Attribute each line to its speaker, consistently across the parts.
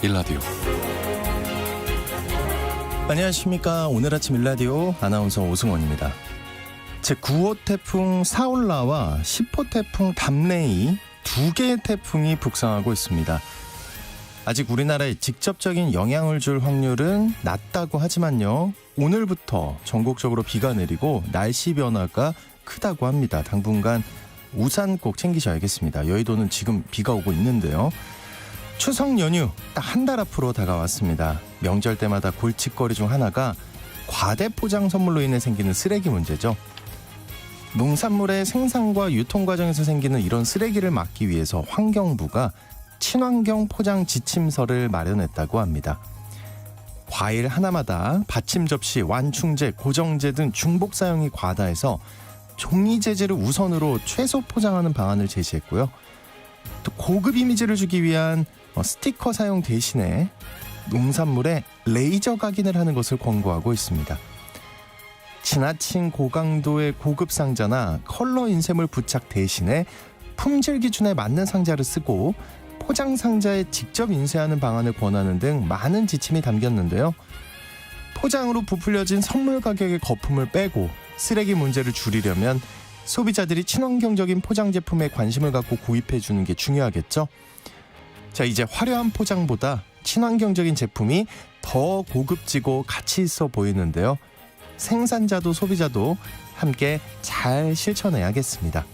Speaker 1: 일라디오.
Speaker 2: 안녕하십니까. 오늘 아침 일라디오 아나운서 오승원입니다. 제9호 태풍 사올라와 10호 태풍 담레이 두 개의 태풍이 북상하고 있습니다. 아직 우리나라에 직접적인 영향을 줄 확률은 낮다고 하지만요, 오늘부터 전국적으로 비가 내리고 날씨 변화가 크다고 합니다. 당분간 우산 꼭 챙기셔야겠습니다. 여의도는 지금 비가 오고 있는데요. 추석 연휴 딱 한 달 앞으로 다가왔습니다. 명절 때마다 골칫거리 중 하나가 과대 포장 선물로 인해 생기는 쓰레기 문제죠. 농산물의 생산과 유통 과정에서 생기는 이런 쓰레기를 막기 위해서 환경부가 친환경 포장 지침서를 마련했다고 합니다. 과일 하나마다 받침 접시, 완충제, 고정제 등 중복 사용이 과다해서 종이 재질을 우선으로 최소 포장하는 방안을 제시했고요. 또 고급 이미지를 주기 위한 스티커 사용 대신에 농산물에 레이저 각인을 하는 것을 권고하고 있습니다. 지나친 고강도의 고급 상자나 컬러 인쇄물 부착 대신에 품질 기준에 맞는 상자를 쓰고 포장 상자에 직접 인쇄하는 방안을 권하는 등 많은 지침이 담겼는데요. 포장으로 부풀려진 선물 가격의 거품을 빼고 쓰레기 문제를 줄이려면 소비자들이 친환경적인 포장 제품에 관심을 갖고 구입해 주는 게 중요하겠죠. 자, 이제 화려한 포장보다 친환경적인 제품이 더 고급지고 가치 있어 보이는데요. 생산자도 소비자도 함께 잘 실천해야겠습니다.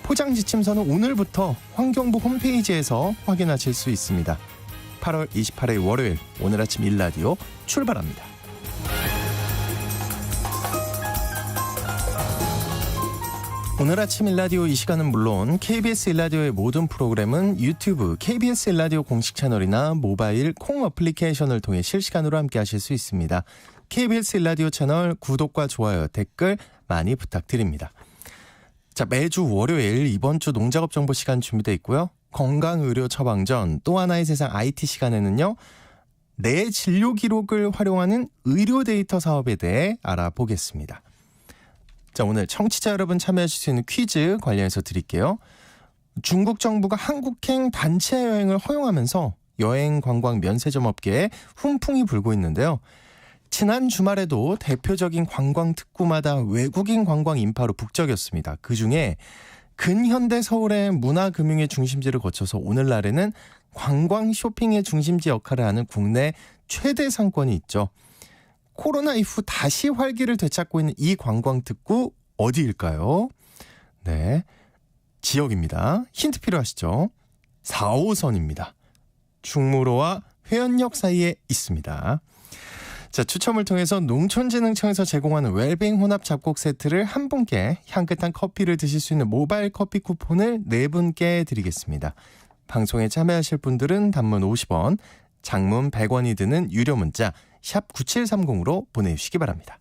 Speaker 2: 포장 지침서는 오늘부터 환경부 홈페이지에서 확인하실 수 있습니다. 8월 28일 월요일, 오늘 아침 일라디오 출발합니다. 오늘 아침 일라디오 이 시간은 물론 KBS 일라디오의 모든 프로그램은 유튜브 KBS 일라디오 공식 채널이나 모바일 콩 어플리케이션을 통해 실시간으로 함께 하실 수 있습니다. KBS 일라디오 채널 구독과 좋아요, 댓글 많이 부탁드립니다. 자, 매주 월요일 이번 주 농작업 정보 시간 준비되어 있고요. 건강의료 처방전, 또 하나의 세상 IT 시간에는요, 내 진료 기록을 활용하는 의료 데이터 사업에 대해 알아보겠습니다. 자, 오늘 청취자 여러분 참여하실 수 있는 퀴즈 관련해서 드릴게요. 중국 정부가 한국행 단체 여행을 허용하면서 여행 관광 면세점 업계에 훈풍이 불고 있는데요. 지난 주말에도 대표적인 관광 특구마다 외국인 관광 인파로 북적였습니다. 그중에 근현대 서울의 문화금융의 중심지를 거쳐서 오늘날에는 관광 쇼핑의 중심지 역할을 하는 국내 최대 상권이 있죠. 코로나 이후 다시 활기를 되찾고 있는 이 관광 특구 어디일까요? 네, 지역입니다. 힌트 필요하시죠? 4호선입니다. 충무로와 회원역 사이에 있습니다. 자, 추첨을 통해서 농촌진흥청에서 제공하는 웰빙 혼합 잡곡 세트를 한 분께 향긋한 커피를 드실 수 있는 모바일 커피 쿠폰을 네 분께 드리겠습니다. 방송에 참여하실 분들은 단문 50원, 장문 100원이 드는 유료 문자 샵 9730으로 보내주시기 바랍니다.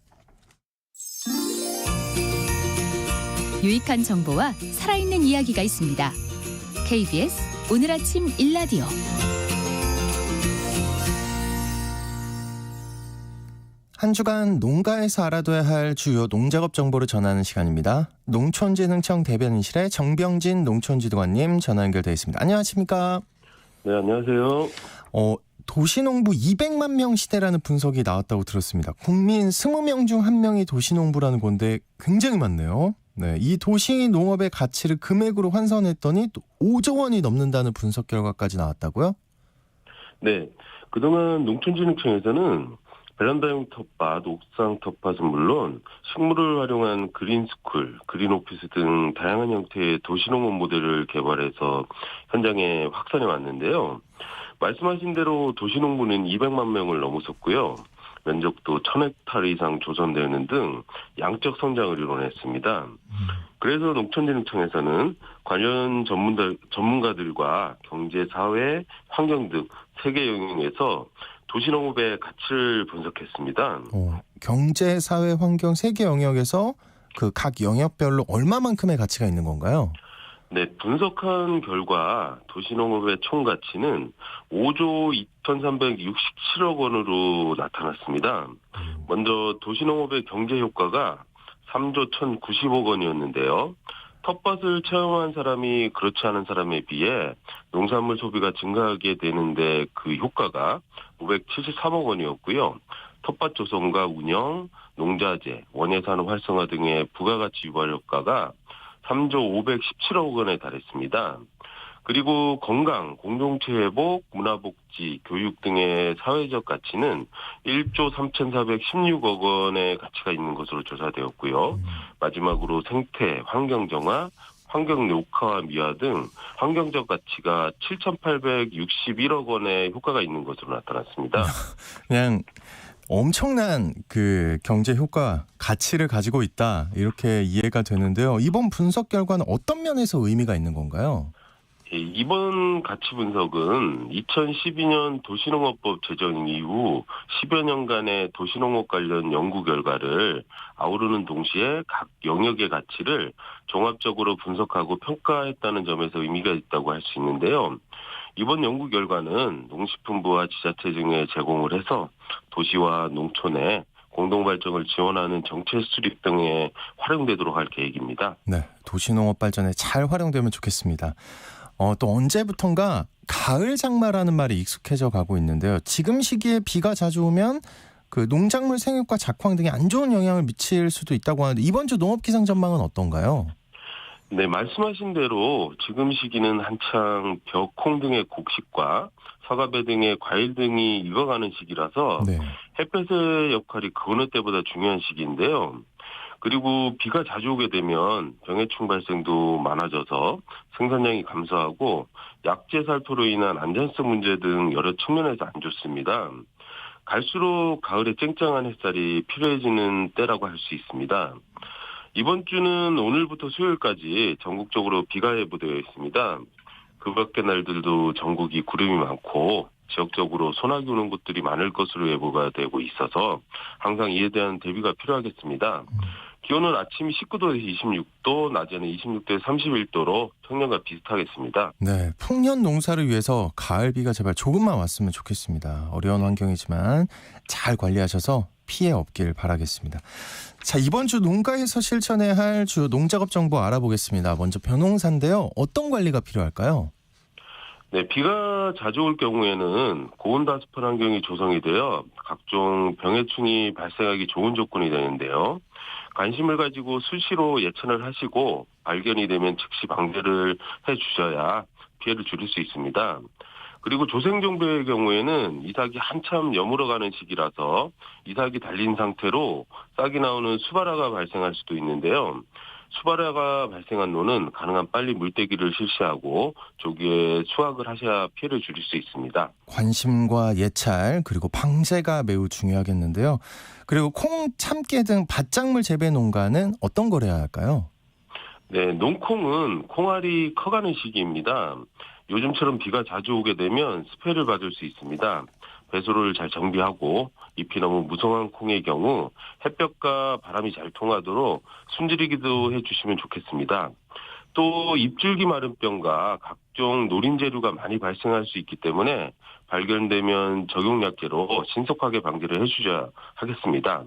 Speaker 3: 유익한 정보와 살아있는 이야기가 있습니다. KBS 오늘 아침 일라디오.
Speaker 2: 한 주간 농가에서 알아둬야 할 주요 농작업 정보를 전하는 시간입니다. 농촌진흥청 대변인실의 정병진 농촌지도관님 전화 연결되어 있습니다. 안녕하십니까?
Speaker 4: 네, 안녕하세요.
Speaker 2: 도시농부 200만 명 시대라는 분석이 나왔다고 들었습니다. 국민 20명 중 1명이 도시농부라는 건데 굉장히 많네요. 네, 이 도시농업의 가치를 금액으로 환산했더니 또 5조 원이 넘는다는 분석 결과까지 나왔다고요?
Speaker 4: 네, 그동안 농촌진흥청에서는 베란다용 텃밭, 옥상 텃밭은 물론 식물을 활용한 그린스쿨, 그린오피스 등 다양한 형태의 도시농업 모델을 개발해서 현장에 확산해 왔는데요. 말씀하신 대로 도시농부는 200만 명을 넘어섰고요. 면적도 1000헥타르 이상 조성되는 등 양적 성장을 이뤄냈습니다. 그래서 농촌진흥청에서는 관련 전문가들과 경제, 사회, 환경 등 세 개 영역에서 도시농업의 가치를 분석했습니다.
Speaker 2: 경제, 사회, 환경 세 개 영역에서 그 각 영역별로 얼마만큼의 가치가 있는 건가요?
Speaker 4: 네, 분석한 결과 도시농업의 총 가치는 5조 2,367억 원으로 나타났습니다. 먼저 도시농업의 경제 효과가 3조 1,090억 원이었는데요. 텃밭을 체험한 사람이 그렇지 않은 사람에 비해 농산물 소비가 증가하게 되는데 그 효과가 573억 원이었고요. 텃밭 조성과 운영, 농자재, 원예산업 활성화 등의 부가가치 유발 효과가 3조 517억 원에 달했습니다. 그리고 건강, 공동체 회복, 문화복지, 교육 등의 사회적 가치는 1조 3,416억 원의 가치가 있는 것으로 조사되었고요. 마지막으로 생태, 환경 정화, 환경 녹화와 미화 등 환경적 가치가 7,861억 원의 효과가 있는 것으로 나타났습니다.
Speaker 2: 그냥 엄청난 그 경제 효과, 가치를 가지고 있다 이렇게 이해가 되는데요. 이번 분석 결과는 어떤 면에서 의미가 있는 건가요?
Speaker 4: 이번 가치 분석은 2012년 도시농업법 제정 이후 10여 년간의 도시농업 관련 연구 결과를 아우르는 동시에 각 영역의 가치를 종합적으로 분석하고 평가했다는 점에서 의미가 있다고 할 수 있는데요. 이번 연구 결과는 농식품부와 지자체 등에 제공을 해서 도시와 농촌의 공동발전을 지원하는 정책 수립 등에 활용되도록 할 계획입니다.
Speaker 2: 네, 도시농업 발전에 잘 활용되면 좋겠습니다. 또 언제부턴가 가을 장마라는 말이 익숙해져 가고 있는데요. 지금 시기에 비가 자주 오면 그 농작물 생육과 작황 등에 안 좋은 영향을 미칠 수도 있다고 하는데 이번 주 농업 기상 전망은 어떤가요?
Speaker 4: 네, 말씀하신 대로 지금 시기는 한창 벼, 콩 등의 곡식과 사과배 등의 과일 등이 익어가는 시기라서
Speaker 2: 네.
Speaker 4: 햇볕의 역할이 그 어느 때보다 중요한 시기인데요. 그리고 비가 자주 오게 되면 병해충 발생도 많아져서 생산량이 감소하고 약재 살포로 인한 안전성 문제 등 여러 측면에서 안 좋습니다. 갈수록 가을에 쨍쨍한 햇살이 필요해지는 때라고 할 수 있습니다. 이번 주는 오늘부터 수요일까지 전국적으로 비가 예보되어 있습니다. 그 밖의 날들도 전국이 구름이 많고 지역적으로 소나기 오는 곳들이 많을 것으로 예보가 되고 있어서 항상 이에 대한 대비가 필요하겠습니다. 기온은 아침 19도에서 26도, 낮에는 26도에서 31도로 평년과 비슷하겠습니다.
Speaker 2: 네, 풍년 농사를 위해서 가을비가 제발 조금만 왔으면 좋겠습니다. 어려운 환경이지만 잘 관리하셔서 피해 없길 바라겠습니다. 자, 이번 주 농가에서 실천해야 할 주 농작업 정보 알아보겠습니다. 먼저 벼농사인데요. 어떤 관리가 필요할까요?
Speaker 4: 네, 비가 자주 올 경우에는 고온다습한 환경이 조성이 되어 각종 병해충이 발생하기 좋은 조건이 되는데요. 관심을 가지고 수시로 예천을 하시고 발견이 되면 즉시 방제를 해주셔야 피해를 줄일 수 있습니다. 그리고 조생종배의 경우에는 이삭이 한참 여물어가는 시기라서 이삭이 달린 상태로 싹이 나오는 수발화가 발생할 수도 있는데요. 수발화가 발생한 노는 가능한 빨리 물떼기를 실시하고 조기에 수확을 하셔야 피해를 줄일 수 있습니다.
Speaker 2: 관심과 예찰 그리고 방제가 매우 중요하겠는데요. 그리고 콩, 참깨 등 밭작물 재배 농가는 어떤 걸 해야 할까요?
Speaker 4: 네, 농콩은 콩알이 커가는 시기입니다. 요즘처럼 비가 자주 오게 되면 스패를 받을 수 있습니다. 배수로를 잘 정비하고 잎이 너무 무성한 콩의 경우 햇볕과 바람이 잘 통하도록 숨지르기도 해주시면 좋겠습니다. 또 잎줄기 마름병과 각종 노린재류가 많이 발생할 수 있기 때문에 발견되면 적용약제로 신속하게 방지를 해주셔야 하겠습니다.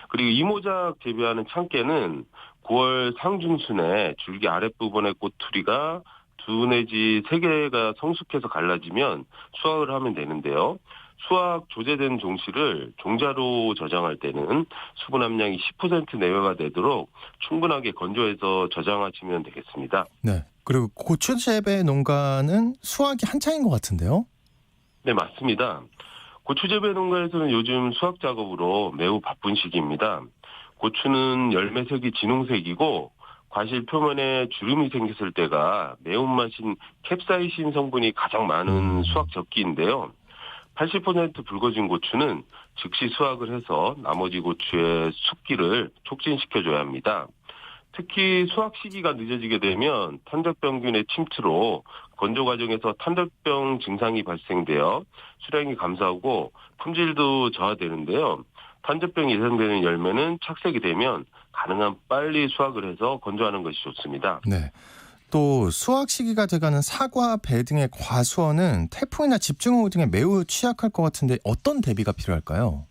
Speaker 4: 그리고 이모작 재배하는 참깨는 9월 상중순에 줄기 아랫부분의 꼬투리가 2 내지 3개가 성숙해서 갈라지면 수확을 하면 되는데요. 수확 조제된 종씨를 종자로 저장할 때는 수분 함량이 10% 내외가 되도록 충분하게 건조해서 저장하시면 되겠습니다.
Speaker 2: 네. 그리고 고추 재배 농가는 수확이 한창인 것 같은데요?
Speaker 4: 네, 맞습니다. 고추 재배 농가에서는 요즘 수확 작업으로 매우 바쁜 시기입니다. 고추는 열매색이 진홍색이고 과실 표면에 주름이 생겼을 때가 매운맛인 캡사이신 성분이 가장 많은 수확 적기인데요. 80% 붉어진 고추는 즉시 수확을 해서 나머지 고추의 숙기를 촉진시켜줘야 합니다. 특히 수확 시기가 늦어지게 되면 탄저병균의 침투로 건조 과정에서 탄저병 증상이 발생되어 수량이 감소하고 품질도 저하되는데요. 탄저병이 예상되는 열매는 착색이 되면 가능한 빨리 수확을 해서 건조하는 것이 좋습니다.
Speaker 2: 네. 또 수확 시기가 돼가는 사과, 배 등의 과수원은 태풍이나 집중호우 등에 매우 취약할 것 같은데 어떤 대비가 필요할까요?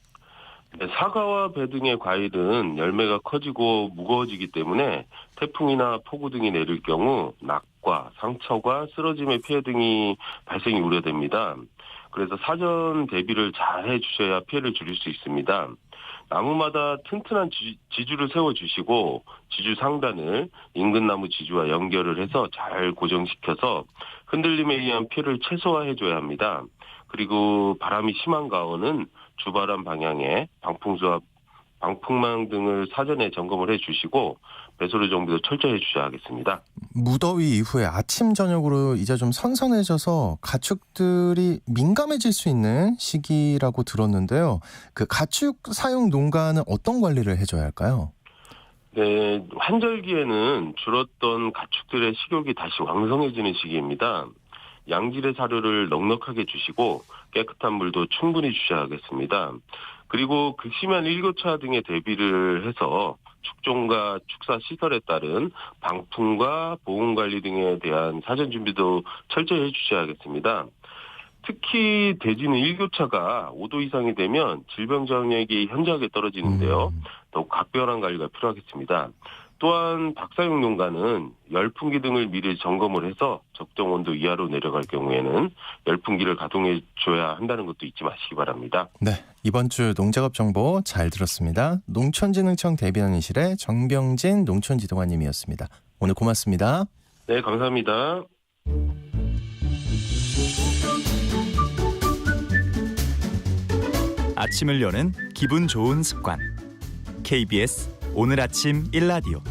Speaker 4: 네, 사과와 배 등의 과일은 열매가 커지고 무거워지기 때문에 태풍이나 폭우 등이 내릴 경우 낙과 상처가 쓰러짐의 피해 등이 발생이 우려됩니다. 그래서 사전 대비를 잘 해주셔야 피해를 줄일 수 있습니다. 나무마다 튼튼한 지주를 세워주시고 지주 상단을 인근 나무 지주와 연결을 해서 잘 고정시켜서 흔들림에 의한 피해를 최소화해줘야 합니다. 그리고 바람이 심한 가온은 주바람 방향에 방풍수와 방풍망 등을 사전에 점검을 해주시고 배수로 정비도 철저히 해주셔야 하겠습니다.
Speaker 2: 무더위 이후에 아침 저녁으로 이제 좀 선선해져서 가축들이 민감해질 수 있는 시기라고 들었는데요. 그 가축 사육 농가는 어떤 관리를 해줘야 할까요?
Speaker 4: 네, 환절기에는 줄었던 가축들의 식욕이 다시 왕성해지는 시기입니다. 양질의 사료를 넉넉하게 주시고 깨끗한 물도 충분히 주셔야 하겠습니다. 그리고 극심한 일교차 등의 대비를 해서 축종과 축사 시설에 따른 방풍과 보온 관리 등에 대한 사전 준비도 철저히 해주셔야겠습니다. 특히 돼지는 일교차가 5도 이상이 되면 질병 전역이 현저하게 떨어지는데요. 더욱 각별한 관리가 필요하겠습니다. 또한 박사육 농가는 열풍기 등을 미리 점검을 해서 적정 온도 이하로 내려갈 경우에는 열풍기를 가동해 줘야 한다는 것도 잊지 마시기 바랍니다.
Speaker 2: 네, 이번 주 농작업 정보 잘 들었습니다. 농촌진흥청 대변인실의 정병진 농촌지도관님이었습니다. 오늘 고맙습니다.
Speaker 4: 네, 감사합니다.
Speaker 1: 아침을 여는 기분 좋은 습관. KBS 오늘 아침 1라디오.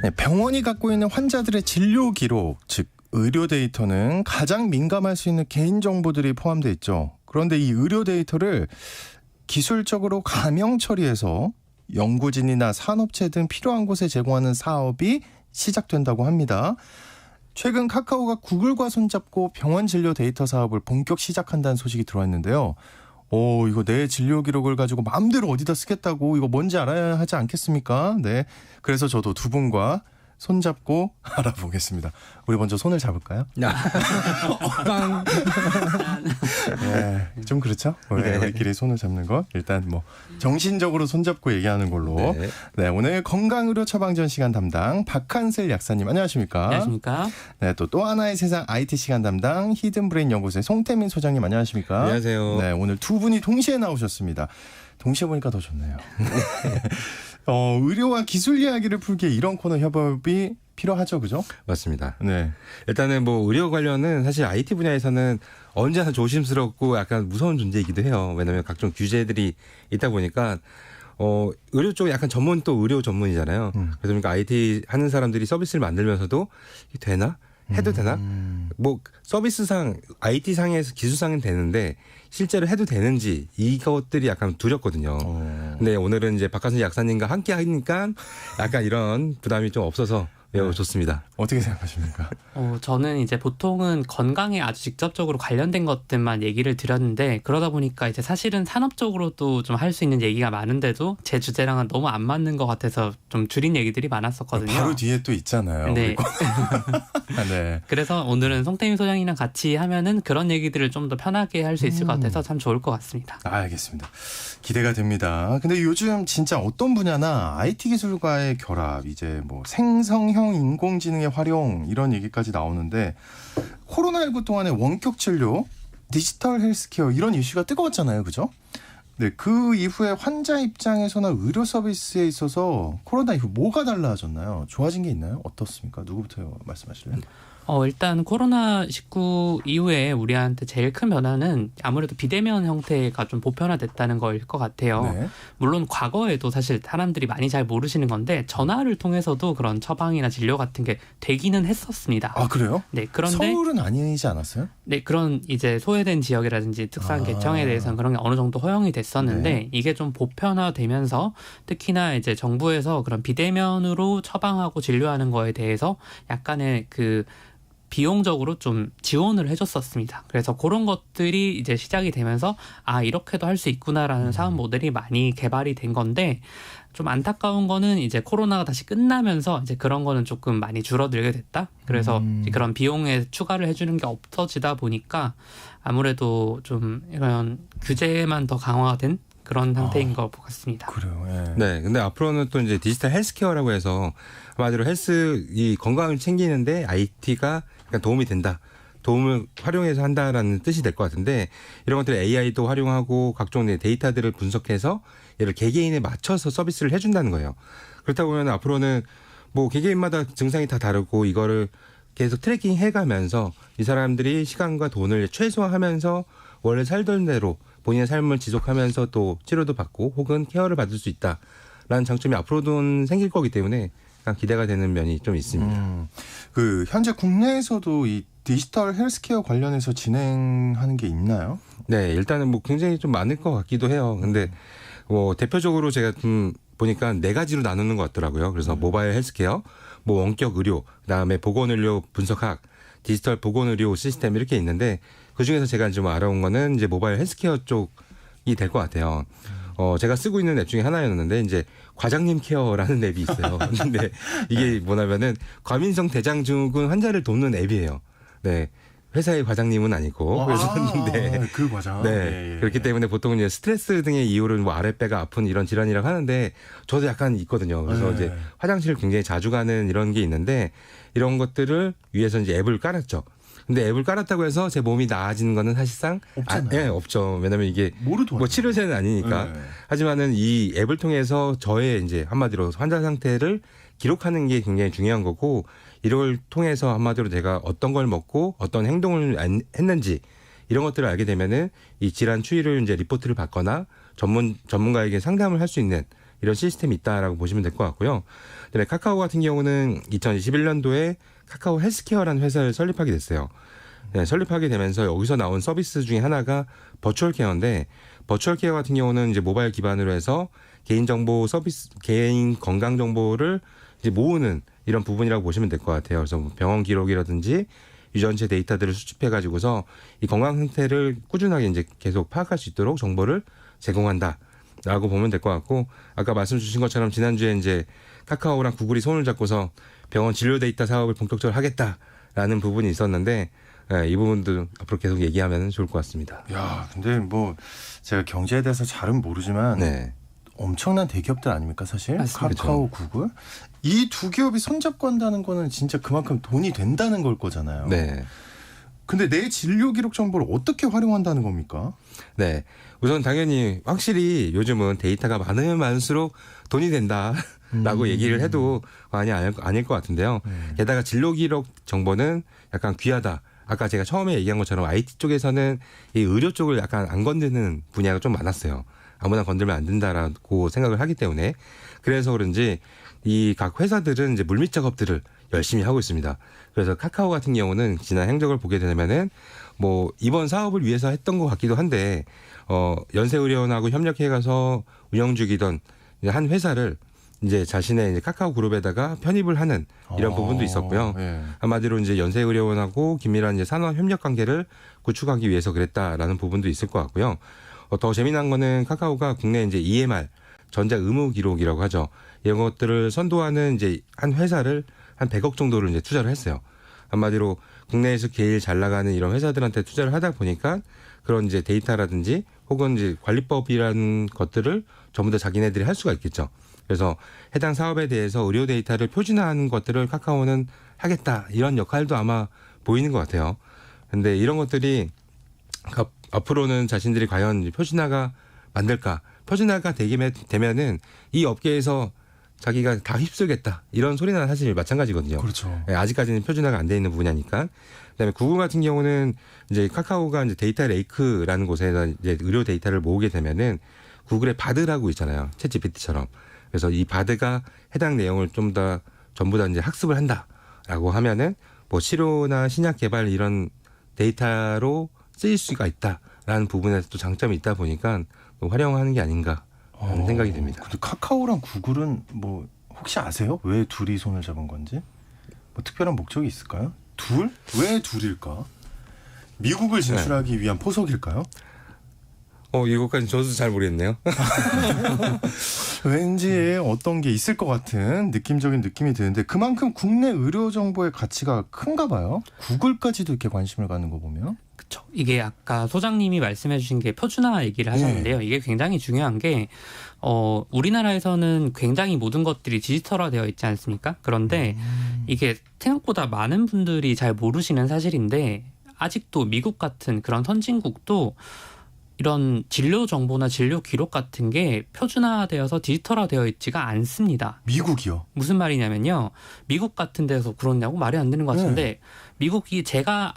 Speaker 2: 네, 병원이 갖고 있는 환자들의 진료 기록, 즉 의료 데이터는 가장 민감할 수 있는 개인 정보들이 포함되어 있죠. 그런데 이 의료 데이터를 기술적으로 가명 처리해서 연구진이나 산업체 등 필요한 곳에 제공하는 사업이 시작된다고 합니다. 최근 카카오가 구글과 손잡고 병원 진료 데이터 사업을 본격 시작한다는 소식이 들어왔는데요. 이거 내 진료 기록을 가지고 마음대로 어디다 쓰겠다고 이거 뭔지 알아야 하지 않겠습니까? 네. 그래서 저도 두 분과 손잡고 알아보겠습니다. 우리 먼저 손을 잡을까요? 네, 좀 그렇죠? 네. 우리끼리 손을 잡는 거 일단 뭐 정신적으로 손잡고 얘기하는 걸로. 네, 네 오늘 건강의료 처방전 시간 담당 박한슬 약사님 안녕하십니까?
Speaker 5: 안녕하십니까?
Speaker 2: 네, 또 하나의 세상 IT 시간 담당 히든브레인 연구소의 송태민 소장님 안녕하십니까?
Speaker 6: 안녕하세요.
Speaker 2: 네, 오늘 두 분이 동시에 나오셨습니다. 동시에 보니까 더 좋네요. 의료와 기술 이야기를 풀기에 이런 코너 협업이 필요하죠, 그죠?
Speaker 6: 맞습니다.
Speaker 2: 네.
Speaker 6: 일단은 뭐 의료 관련은 사실 IT 분야에서는 언제나 조심스럽고 약간 무서운 존재이기도 해요. 왜냐하면 각종 규제들이 있다 보니까 의료 쪽에 약간 전문 또 의료 전문이잖아요. 그래서 그러니까 IT 하는 사람들이 서비스를 만들면서도 이게 되나? 해도 되나? 뭐 서비스상 IT상에서 기술상은 되는데 실제로 해도 되는지 이것들이 약간 두렵거든요. 근데 오늘은 이제 박한슬 약사님과 함께 하니까 약간 이런 부담이 좀 없어서 매우 좋습니다.
Speaker 2: 어떻게 생각하십니까?
Speaker 5: 저는 이제 보통은 건강에 아주 직접적으로 관련된 것들만 얘기를 드렸는데 그러다 보니까 이제 사실은 산업적으로도 좀 할 수 있는 얘기가 많은데도 제 주제랑은 너무 안 맞는 것 같아서 좀 줄인 얘기들이 많았었거든요.
Speaker 2: 바로 뒤에 또 있잖아요.
Speaker 5: 네.
Speaker 2: 네.
Speaker 5: 그래서 오늘은 송태민 소장이랑 같이 하면은 그런 얘기들을 좀 더 편하게 할 수 있을 것 같아서 참 좋을 것 같습니다.
Speaker 2: 알겠습니다. 기대가 됩니다. 근데 요즘 진짜 어떤 분야나 IT 기술과의 결합, 이제 뭐 생성형 인공지능의 활용 이런 얘기까지 나오는데 코로나19 동안의 원격 진료, 디지털 헬스케어 이런 이슈가 뜨거웠잖아요. 그죠? 네, 그 이후에 환자 입장에서나 의료 서비스에 있어서 코로나 이후 뭐가 달라졌나요? 좋아진 게 있나요? 어떻습니까? 누구부터 말씀하실래요?
Speaker 5: 일단 코로나19 이후에 우리한테 제일 큰 변화는 아무래도 비대면 형태가 좀 보편화됐다는 거일 것 같아요.
Speaker 2: 네.
Speaker 5: 물론 과거에도 사실 사람들이 많이 잘 모르시는 건데 전화를 통해서도 그런 처방이나 진료 같은 게 되기는 했었습니다.
Speaker 2: 아, 그래요?
Speaker 5: 네, 그런데
Speaker 2: 서울은 아니지 않았어요?
Speaker 5: 네, 그런 이제 소외된 지역이라든지 특수한 계층에 대해서는 그런 게 어느 정도 허용이 됐었는데
Speaker 2: 네.
Speaker 5: 이게 좀 보편화되면서 특히나 이제 정부에서 그런 비대면으로 처방하고 진료하는 거에 대해서 약간의 그 비용적으로 좀 지원을 해줬었습니다. 그래서 그런 것들이 이제 시작이 되면서 이렇게도 할 수 있구나라는 사업 모델이 많이 개발이 된 건데 좀 안타까운 거는 이제 코로나가 다시 끝나면서 이제 그런 거는 조금 많이 줄어들게 됐다. 그래서 그런 비용에 추가를 해주는 게 없어지다 보니까 아무래도 좀 이런 규제만 더 강화된 그런 상태인 것 같습니다.
Speaker 2: 그래요. 예.
Speaker 6: 네, 근데 앞으로는 또 이제 디지털 헬스케어라고 해서 한마디로 이 건강을 챙기는데 IT가 약간 도움이 된다. 도움을 활용해서 한다라는 뜻이 될 것 같은데 이런 것들 AI도 활용하고 각종 데이터들을 분석해서 얘를 개개인에 맞춰서 서비스를 해준다는 거예요. 그렇다 보면 앞으로는 뭐 개개인마다 증상이 다 다르고 이거를 계속 트래킹 해가면서 이 사람들이 시간과 돈을 최소화하면서 원래 살던 대로 본인의 삶을 지속하면서 또 치료도 받고 혹은 케어를 받을 수 있다라는 장점이 앞으로도 생길 거기 때문에 약간 기대가 되는 면이 좀 있습니다.
Speaker 2: 그 현재 국내에서도 이 디지털 헬스케어 관련해서 진행하는 게 있나요?
Speaker 6: 네, 일단은 뭐 굉장히 좀 많을 것 같기도 해요. 근데 뭐 대표적으로 제가 좀 보니까 4가지로 나누는 것 같더라고요. 그래서 모바일 헬스케어, 뭐 원격 의료, 그다음에 보건의료 분석학, 디지털 보건의료 시스템 이렇게 있는데 그 중에서 제가 좀 알아온 거는 이제 모바일 헬스케어 쪽이 될 것 같아요. 제가 쓰고 있는 앱 중에 하나였는데 이제 과장님 케어라는 앱이 있어요. 근데 이게 뭐냐면은 과민성 대장증후군 환자를 돕는 앱이에요. 네. 회사의 과장님은 아니고. 그래서 네.
Speaker 2: 그 과장.
Speaker 6: 네. 그렇기 때문에 보통 이제 스트레스 등의 이유로 뭐 아랫배가 아픈 이런 질환이라고 하는데 저도 약간 있거든요. 그래서 이제 화장실을 굉장히 자주 가는 이런 게 있는데 이런 것들을 위해서 이제 앱을 깔았죠. 근데 앱을 깔았다고 해서 제 몸이 나아지는 거는 사실상
Speaker 2: 없잖아요.
Speaker 6: 없죠. 왜냐면 이게 뭐 치료제는 아니니까.
Speaker 2: 네.
Speaker 6: 하지만은 이 앱을 통해서 저의 이제 한마디로 환자 상태를 기록하는 게 굉장히 중요한 거고 이걸 통해서 한마디로 제가 어떤 걸 먹고 어떤 행동을 했는지 이런 것들을 알게 되면은 이 질환 추이를 이제 리포트를 받거나 전문가에게 상담을 할 수 있는 이런 시스템이 있다라고 보시면 될 것 같고요. 그다음에 카카오 같은 경우는 2021년도에 카카오 헬스케어라는 회사를 설립하게 됐어요. 네, 설립하게 되면서 여기서 나온 서비스 중에 하나가 버추얼 케어인데 버추얼 케어 같은 경우는 이제 모바일 기반으로 해서 개인 정보 서비스, 개인 건강 정보를 이제 모으는 이런 부분이라고 보시면 될 것 같아요. 그래서 병원 기록이라든지 유전체 데이터들을 수집해 가지고서 이 건강 상태를 꾸준하게 이제 계속 파악할 수 있도록 정보를 제공한다라고 보면 될 것 같고 아까 말씀 주신 것처럼 지난주에 이제 카카오랑 구글이 손을 잡고서 병원 진료 데이터 사업을 본격적으로 하겠다라는 부분이 있었는데 이 부분도 앞으로 계속 얘기하면 좋을 것 같습니다.
Speaker 2: 야, 근데 뭐 제가 경제에 대해서 잘은 모르지만
Speaker 6: 네.
Speaker 2: 엄청난 대기업들 아닙니까 사실?
Speaker 5: 맞습니다.
Speaker 2: 카카오, 구글 이 두 기업이 손잡고 한다는 거는 진짜 그만큼 돈이 된다는 걸 거잖아요.
Speaker 6: 네.
Speaker 2: 근데 내 진료 기록 정보를 어떻게 활용한다는 겁니까?
Speaker 6: 네. 우선 당연히 확실히 요즘은 데이터가 많으면 많을수록 돈이 된다라고 얘기를 해도 아닐 것 같은데요. 게다가 진료 기록 정보는 약간 귀하다. 아까 제가 처음에 얘기한 것처럼 IT 쪽에서는 이 의료 쪽을 약간 안 건드는 분야가 좀 많았어요. 아무나 건들면 안 된다라고 생각을 하기 때문에 그래서 그런지 이 각 회사들은 이제 물밑 작업들을 열심히 하고 있습니다. 그래서 카카오 같은 경우는 지난 행적을 보게 되면은 뭐 이번 사업을 위해서 했던 것 같기도 한데 연세의료원하고 협력해 가서 운영 중이던 한 회사를 이제 자신의 이제 카카오 그룹에다가 편입을 하는 이런 부분도 있었고요.
Speaker 2: 네.
Speaker 6: 한마디로 이제 연세의료원하고 긴밀한 이제 산업 협력 관계를 구축하기 위해서 그랬다라는 부분도 있을 것 같고요. 더 재미난 거는 카카오가 국내 이제 EMR 전자 의무 기록이라고 하죠. 이런 것들을 선도하는 이제 한 회사를 한 100억 정도를 이제 투자를 했어요. 한마디로 국내에서 제일 잘 나가는 이런 회사들한테 투자를 하다 보니까 그런 이제 데이터라든지 혹은 이제 관리법이라는 것들을 전부 다 자기네들이 할 수가 있겠죠. 그래서 해당 사업에 대해서 의료 데이터를 표준화하는 것들을 카카오는 하겠다. 이런 역할도 아마 보이는 것 같아요. 근데 이런 것들이 앞으로는 자신들이 과연 표준화가 만들까? 표준화가 되면은 이 업계에서 자기가 다 휩쓸겠다. 이런 소리는 사실 마찬가지거든요.
Speaker 2: 그렇죠.
Speaker 6: 네, 아직까지는 표준화가 안 돼 있는 분야니까. 그다음에 구글 같은 경우는 이제 카카오가 이제 데이터 레이크라는 곳에서 이제 의료 데이터를 모으게 되면은 구글의 바드라고 있잖아요. 챗 GPT처럼. 그래서 이 바드가 해당 내용을 좀 더 전부 다 이제 학습을 한다라고 하면은 뭐 치료나 신약 개발 이런 데이터로 쓰일 수가 있다라는 부분에서 또 장점이 있다 보니까 또 활용하는 게 아닌가 하는 생각이 듭니다.
Speaker 2: 근데 카카오랑 구글은 뭐 혹시 아세요? 왜 둘이 손을 잡은 건지? 뭐 특별한 목적이 있을까요? 둘? 왜 둘일까? 미국을 진출하기 위한 포석일까요?
Speaker 6: 이것까지 저도 잘 모르겠네요.
Speaker 2: 왠지 어떤 게 있을 것 같은 느낌적인 느낌이 드는데 그만큼 국내 의료 정보의 가치가 큰가 봐요. 구글까지도 이렇게 관심을 갖는 거 보면.
Speaker 5: 그렇죠. 이게 아까 소장님이 말씀해주신 게 표준화 얘기를 하셨는데요. 이게 굉장히 중요한 게 우리나라에서는 굉장히 모든 것들이 디지털화되어 있지 않습니까? 그런데 이게 생각보다 많은 분들이 잘 모르시는 사실인데 아직도 미국 같은 그런 선진국도 이런 진료 정보나 진료 기록 같은 게 표준화되어서 디지털화되어 있지가 않습니다.
Speaker 2: 미국이요?
Speaker 5: 무슨 말이냐면요. 미국 같은 데서 그렇냐고 말이 안 되는 것 같은데 미국이 제가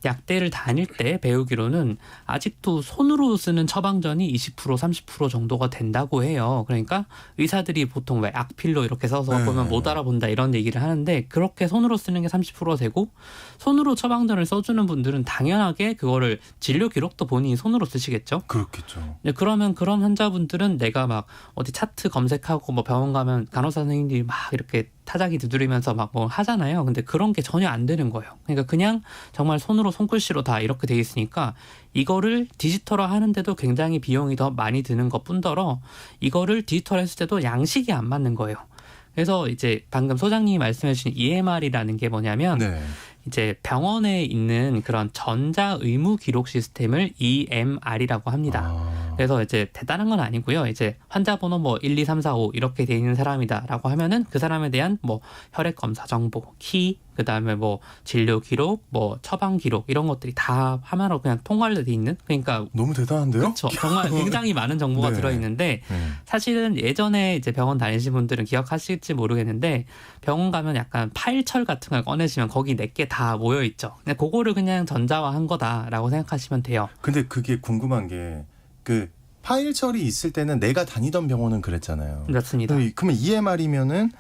Speaker 5: 약대를 다닐 때 배우기로는 아직도 손으로 쓰는 처방전이 20% 30% 정도가 된다고 해요. 그러니까 의사들이 보통 왜 악필로 이렇게 써서 보면 못 알아본다 이런 얘기를 하는데 그렇게 손으로 쓰는 게 30% 되고 손으로 처방전을 써주는 분들은 당연하게 그거를 진료 기록도 본인이 손으로 쓰시겠죠.
Speaker 2: 그렇겠죠.
Speaker 5: 네, 그러면 그런 환자분들은 내가 막 어디 차트 검색하고 뭐 병원 가면 간호사 선생님들이 막 이렇게 타자기 두드리면서 막 뭐 하잖아요. 근데 그런 게 전혀 안 되는 거예요. 그러니까 그냥 정말 손으로 손글씨로 다 이렇게 돼 있으니까 이거를 디지털화 하는데도 굉장히 비용이 더 많이 드는 것뿐더러 이거를 디지털화 했을 때도 양식이 안 맞는 거예요. 그래서 이제 방금 소장님이 말씀해 주신 EMR이라는 게 뭐냐면 이제 병원에 있는 그런 전자 의무 기록 시스템을 EMR이라고 합니다. 그래서 이제 대단한 건 아니고요. 이제 환자 번호 뭐 1, 2, 3, 4, 5 이렇게 돼 있는 사람이다라고 하면은 그 사람에 대한 뭐 혈액 검사 정보, 키, 그다음에 뭐 진료 기록, 뭐 처방 기록 이런 것들이 다 하나로 그냥 통괄로 돼 있는. 그러니까
Speaker 2: 너무 대단한데요?
Speaker 5: 그렇죠. 정말 굉장히 많은 정보가 들어 있는데 사실은 예전에 이제 병원 다니신 분들은 기억하실지 모르겠는데 병원 가면 약간 파일철 같은 걸 꺼내시면 거기 몇 개 다 모여 있죠. 그냥 그거를 그냥 전자화한 거다라고 생각하시면 돼요.
Speaker 2: 근데 그게 궁금한 게 그 파일철이 있을 때는 내가 다니던 병원은 그랬잖아요.
Speaker 5: 맞습니다.
Speaker 2: 그러면 EMR이면은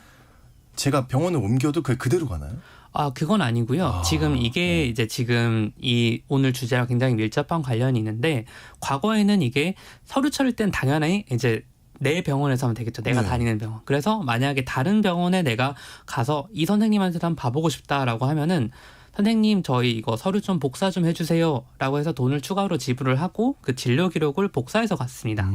Speaker 2: 제가 병원을 옮겨도 그게 그대로 가나요?
Speaker 5: 아, 그건 아니고요. 지금 이게 이제 지금 이 오늘 주제랑 굉장히 밀접한 관련이 있는데 과거에는 이게 서류 처리일 땐 당연히 이제 내 병원에서 하면 되겠죠. 내가 다니는 병원. 그래서 만약에 다른 병원에 내가 가서 이 선생님한테도 한번 봐보고 싶다라고 하면은 선생님 저희 이거 서류 좀 복사 좀 해주세요 라고 해서 돈을 추가로 지불을 하고 그 진료 기록을 복사해서 갔습니다.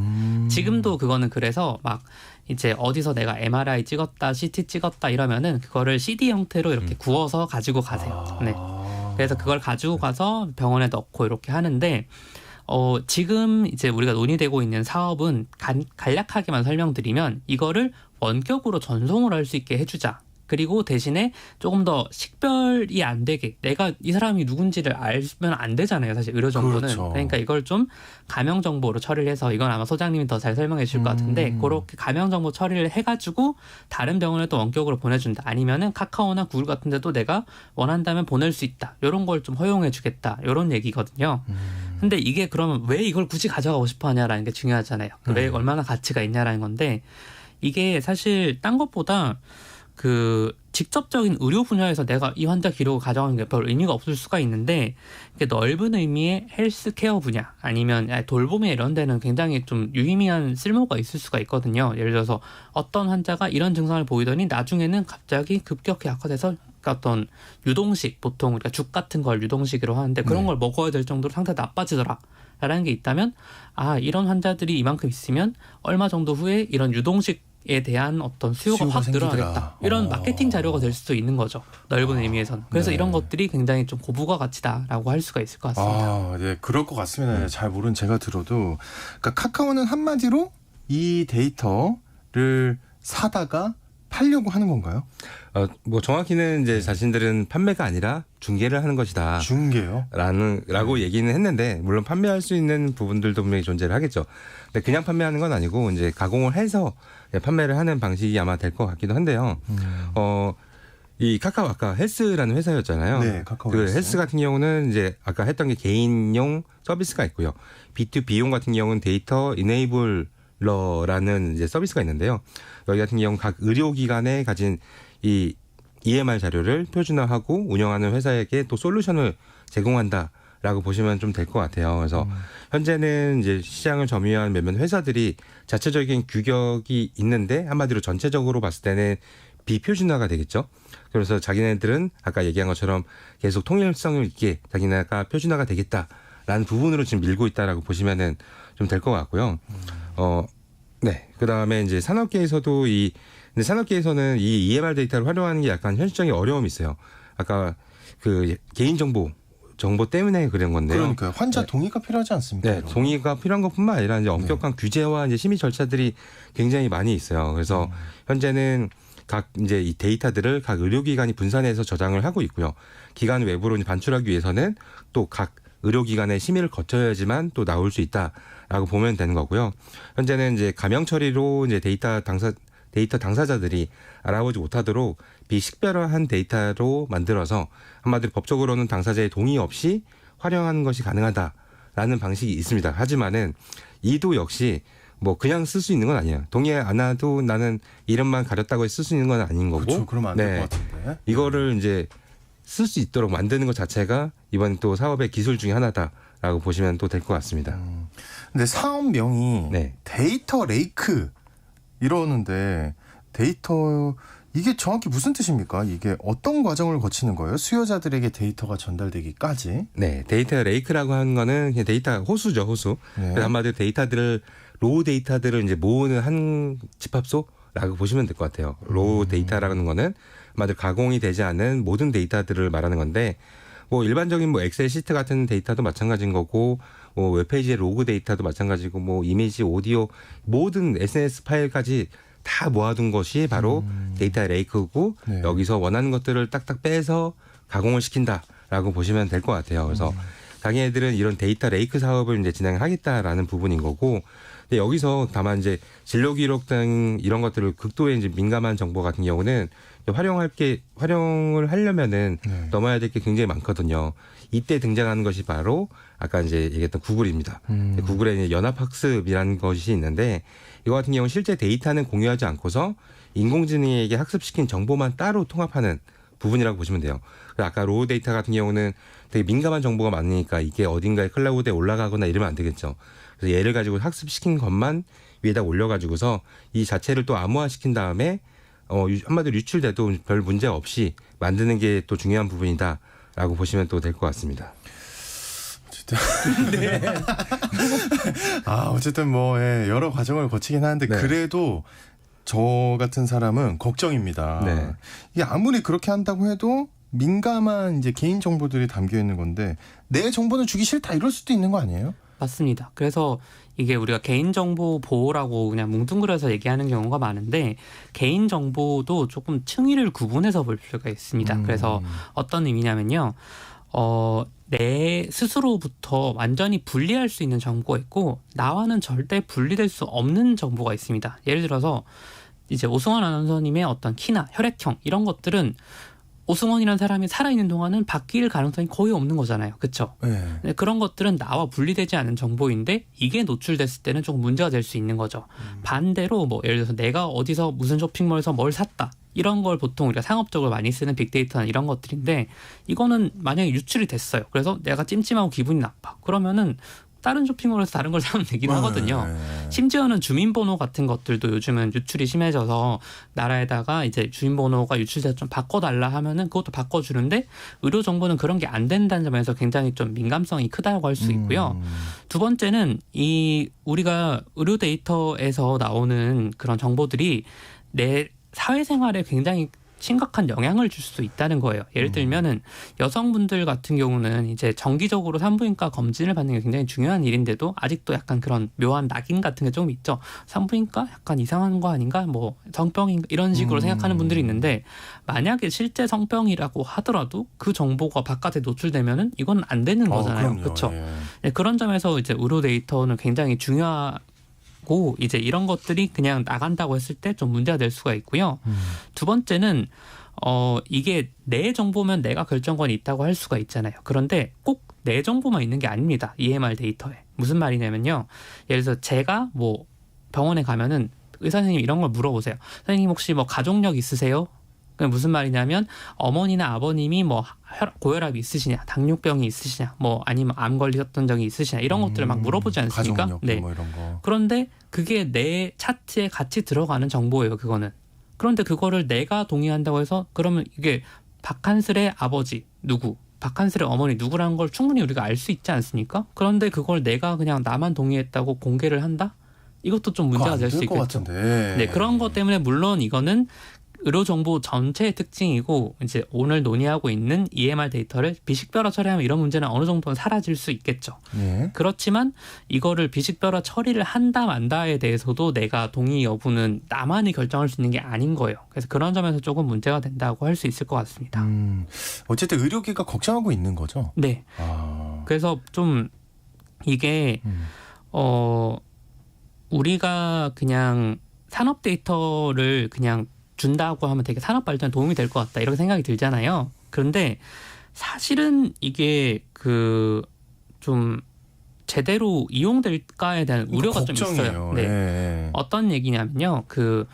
Speaker 5: 지금도 그거는 그래서 막 이제 어디서 내가 MRI 찍었다 CT 찍었다 이러면은 그거를 CD 형태로 이렇게 구워서 가지고 가세요. 네. 그래서 그걸 가지고 가서 병원에 넣고 이렇게 하는데 지금 이제 우리가 논의되고 있는 사업은 간략하게만 설명드리면 이거를 원격으로 전송을 할 수 있게 해주자. 그리고 대신에 조금 더 식별이 안 되게 내가 이 사람이 누군지를 알면 안 되잖아요. 사실 의료 정보는.
Speaker 2: 그렇죠.
Speaker 5: 그러니까 이걸 좀 가명 정보로 처리를 해서 이건 아마 소장님이 더 잘 설명해 주실 것 같은데 그렇게 가명 정보 처리를 해가지고 다른 병원에 또 원격으로 보내준다. 아니면은 카카오나 구글 같은 데도 내가 원한다면 보낼 수 있다. 이런 걸 좀 허용해 주겠다. 이런 얘기거든요. 근데 이게 그러면 왜 이걸 굳이 가져가고 싶어 하냐라는 게 중요하잖아요. 왜 얼마나 가치가 있냐라는 건데 이게 사실 딴 것보다 그 직접적인 의료 분야에서 내가 이 환자 기록을 가져가는 게 별 의미가 없을 수가 있는데 넓은 의미의 헬스케어 분야 아니면 돌봄에 이런 데는 굉장히 좀 유의미한 쓸모가 있을 수가 있거든요. 예를 들어서 어떤 환자가 이런 증상을 보이더니 나중에는 갑자기 급격히 악화돼서 어떤 유동식 보통 우리가 죽 같은 걸 유동식으로 하는데 그런 걸 먹어야 될 정도로 상태가 나빠지더라. 라는 게 있다면 이런 환자들이 이만큼 있으면 얼마 정도 후에 이런 유동식에 대한 어떤 수요가 확 늘어나겠다. 이런 마케팅 자료가 될 수도 있는 거죠. 넓은 의미에서는. 그래서 이런 것들이 굉장히 좀 고부가 가치다라고 할 수가 있을 것 같습니다.
Speaker 2: 네, 그럴 것 같습니다. 잘 모르는 제가 들어도. 그러니까 카카오는 한마디로 이 데이터를 사다가 팔려고 하는 건가요?
Speaker 6: 뭐 정확히는 이제 자신들은 판매가 아니라 중개를 하는 것이다.
Speaker 2: 중개요?
Speaker 6: 라고 얘기는 했는데 물론 판매할 수 있는 부분들도 분명히 존재를 하겠죠. 근데 그냥 판매하는 건 아니고 이제 가공을 해서 판매를 하는 방식이 아마 될 것 같기도 한데요. 이 카카오 아까 헬스라는 회사였잖아요.
Speaker 2: 네, 카카오
Speaker 6: 그 헬스 같은 경우는 이제 아까 했던 게 개인용 서비스가 있고요. B2B용 같은 경우는 데이터 이네이블러라는 이제 서비스가 있는데요. 여기 같은 경우 각 의료기관에 가진 이 EMR 자료를 표준화하고 운영하는 회사에게 또 솔루션을 제공한다라고 보시면 좀 될 것 같아요. 그래서 현재는 이제 시장을 점유한 몇몇 회사들이 자체적인 규격이 있는데 한마디로 전체적으로 봤을 때는 비표준화가 되겠죠. 그래서 자기네들은 아까 얘기한 것처럼 계속 통일성을 있게 자기네가 표준화가 되겠다라는 부분으로 지금 밀고 있다라고 보시면은 좀 될 것 같고요. 네. 그다음에 이제 산업계에서도 근데 산업계에서는 이 EMR 데이터를 활용하는 게 약간 현실적인 어려움이 있어요. 아까 그 개인정보 때문에 그런 건데요.
Speaker 2: 그러니까요. 환자
Speaker 6: 네.
Speaker 2: 동의가 필요하지 않습니까?
Speaker 6: 네,
Speaker 2: 이런 거?
Speaker 6: 동의가 필요한 것뿐만 아니라 이제 엄격한 규제와 이제 심의 절차들이 굉장히 많이 있어요. 그래서 현재는 각 이제 이 데이터들을 각 의료기관이 분산해서 저장을 하고 있고요. 기관 외부로 이제 반출하기 위해서는 또 각 의료기관의 심의를 거쳐야지만 또 나올 수 있다라고 보면 되는 거고요. 현재는 이제 가명 처리로 이제 데이터 당사자들이 알아보지 못하도록 비식별화한 데이터로 만들어서 한마디로 법적으로는 당사자의 동의 없이 활용하는 것이 가능하다라는 방식이 있습니다. 하지만은 이도 역시 뭐 그냥 쓸 수 있는 건 아니에요. 동의 안 해도 나는 이름만 가렸다고 쓸 수 있는 건 아닌 거고.
Speaker 2: 그렇죠. 그러면 안 될
Speaker 6: 네.
Speaker 2: 것 같은데.
Speaker 6: 이거를 이제 쓸 수 있도록 만드는 것 자체가 이번 또 사업의 기술 중에 하나다라고 보시면 또 될 것 같습니다.
Speaker 2: 근데 사업명이
Speaker 6: 네.
Speaker 2: 데이터 레이크 이러는데 데이터 이게 정확히 무슨 뜻입니까? 이게 어떤 과정을 거치는 거예요? 수요자들에게 데이터가 전달되기까지?
Speaker 6: 네, 데이터 레이크라고 하는 거는 그냥 데이터 호수죠, 호수.
Speaker 2: 네.
Speaker 6: 그래서 한마디로 로우 데이터들을 이제 모으는 한 집합소라고 보시면 될 것 같아요. 로우 데이터라는 거는 한마디로 가공이 되지 않은 모든 데이터들을 말하는 건데, 뭐 일반적인 뭐 엑셀 시트 같은 데이터도 마찬가지인 거고, 뭐 웹페이지의 로그 데이터도 마찬가지고, 뭐 이미지, 오디오 모든 SNS 파일까지 다 모아둔 것이 바로 데이터 레이크고
Speaker 2: 네.
Speaker 6: 여기서 원하는 것들을 딱딱 빼서 가공을 시킨다라고 보시면 될 것 같아요. 그래서 자기네들은 이런 데이터 레이크 사업을 이제 진행하겠다라는 부분인 거고, 근데 여기서 다만 이제 진료 기록 등 이런 것들을 극도의 이제 민감한 정보 같은 경우는 활용을 하려면은
Speaker 2: 네.
Speaker 6: 넘어야 될 게 굉장히 많거든요. 이때 등장하는 것이 바로 아까 이제 얘기했던 구글입니다. 구글의 이제 연합학습이라는 것이 있는데 이거 같은 경우는 실제 데이터는 공유하지 않고서 인공지능에게 학습시킨 정보만 따로 통합하는 부분이라고 보시면 돼요. 아까 로우 데이터 같은 경우는 되게 민감한 정보가 많으니까 이게 어딘가에 클라우드에 올라가거나 이러면 안 되겠죠. 그래서 얘를 가지고 학습시킨 것만 위에다 올려가지고서 이 자체를 또 암호화시킨 다음에 한마디로 유출돼도 별 문제 없이 만드는 게 또 중요한 부분이다라고 보시면 또 될 것 같습니다.
Speaker 2: 네. 어쨌든 뭐 여러 과정을 거치긴 하는데
Speaker 6: 네.
Speaker 2: 그래도 저 같은 사람은 걱정입니다.
Speaker 6: 네.
Speaker 2: 이게 아무리 그렇게 한다고 해도 민감한 이제 개인 정보들이 담겨 있는 건데 내 정보는 주기 싫다 이럴 수도 있는 거 아니에요?
Speaker 5: 맞습니다. 그래서 이게 우리가 개인정보 보호라고 그냥 뭉뚱그려서 얘기하는 경우가 많은데 개인정보도 조금 층위를 구분해서 볼 필요가 있습니다. 그래서 어떤 의미냐면요. 내 스스로부터 완전히 분리할 수 있는 정보가 있고 나와는 절대 분리될 수 없는 정보가 있습니다. 예를 들어서 이제 오승원 아나운서님의 어떤 키나 혈액형 이런 것들은 오승원이라는 사람이 살아있는 동안은 바뀔 가능성이 거의 없는 거잖아요. 그렇죠?
Speaker 2: 네.
Speaker 5: 그런 것들은 나와 분리되지 않은 정보인데 이게 노출됐을 때는 조금 문제가 될 수 있는 거죠. 반대로 뭐 예를 들어서 내가 어디서 무슨 쇼핑몰에서 뭘 샀다. 이런 걸 보통 우리가 상업적으로 많이 쓰는 빅데이터는 이런 것들인데 이거는 만약에 유출이 됐어요. 그래서 내가 찜찜하고 기분이 나빠. 그러면은 다른 쇼핑몰에서 다른 걸 사면 되긴 하거든요. 심지어는 주민번호 같은 것들도 요즘은 유출이 심해져서 나라에다가 이제 주민번호가 유출돼서 좀 바꿔달라 하면은 그것도 바꿔주는데 의료 정보는 그런 게 안 된다는 점에서 굉장히 좀 민감성이 크다고 할 수 있고요. 두 번째는 우리가 의료 데이터에서 나오는 그런 정보들이 내 사회생활에 굉장히 심각한 영향을 줄 수 있다는 거예요. 예를 들면은 여성분들 같은 경우는 이제 정기적으로 산부인과 검진을 받는 게 굉장히 중요한 일인데도 아직도 약간 그런 묘한 낙인 같은 게 좀 있죠. 산부인과 약간 이상한 거 아닌가? 뭐 성병인가? 이런 식으로 생각하는 분들이 있는데 만약에 실제 성병이라고 하더라도 그 정보가 바깥에 노출되면은 이건 안 되는 거잖아요. 그렇죠? 네, 그런 점에서 이제 의료 데이터는 굉장히 중요하고 이제 이런 것들이 그냥 나간다고 했을 때 좀 문제가 될 수가 있고요. 두 번째는 이게 내 정보면 내가 결정권이 있다고 할 수가 있잖아요. 그런데 꼭 내 정보만 있는 게 아닙니다. EMR 데이터에. 무슨 말이냐면요. 예를 들어서 제가 뭐 병원에 가면은 의사 선생님 이런 걸 물어보세요. 선생님 혹시 뭐 가족력 있으세요? 그게 무슨 말이냐면 어머니나 아버님이 뭐 고혈압이 있으시냐, 당뇨병이 있으시냐, 뭐 아니면 암 걸리셨던 적이 있으시냐 이런 것들을 막 물어보지 않습니까?
Speaker 2: 가족력
Speaker 5: 네.
Speaker 2: 뭐 이런 거.
Speaker 5: 그런데 그게 내 차트에 같이 들어가는 정보예요. 그거는. 그런데 그거를 내가 동의한다고 해서 그러면 이게 박한슬의 아버지 누구, 박한슬의 어머니 누구라는 걸 충분히 우리가 알 수 있지 않습니까? 그런데 그걸 내가 그냥 나만 동의했다고 공개를 한다? 이것도 좀 문제가 될 수 있겠죠.
Speaker 2: 같은데.
Speaker 5: 네, 그런 것 때문에 물론 이거는 의료정보 전체의 특징이고 이제 오늘 논의하고 있는 EMR 데이터를 비식별화 처리하면 이런 문제는 어느 정도는 사라질 수 있겠죠.
Speaker 2: 예.
Speaker 5: 그렇지만 이거를 비식별화 처리를 한다 만다에 대해서도 내가 동의 여부는 나만이 결정할 수 있는 게 아닌 거예요. 그래서 그런 점에서 조금 문제가 된다고 할 수 있을 것 같습니다.
Speaker 2: 어쨌든 의료계가 걱정하고 있는 거죠.
Speaker 5: 네. 그래서 좀 이게 우리가 그냥 산업 데이터를 그냥 준다고 하면 되게 산업 발전에 도움이 될 것 같다 이렇게 생각이 들잖아요. 그런데 사실은 이게 그 좀 제대로 이용될까에 대한 우려가 좀 있어요. 네.
Speaker 2: 예.
Speaker 5: 어떤 얘기냐면요. 그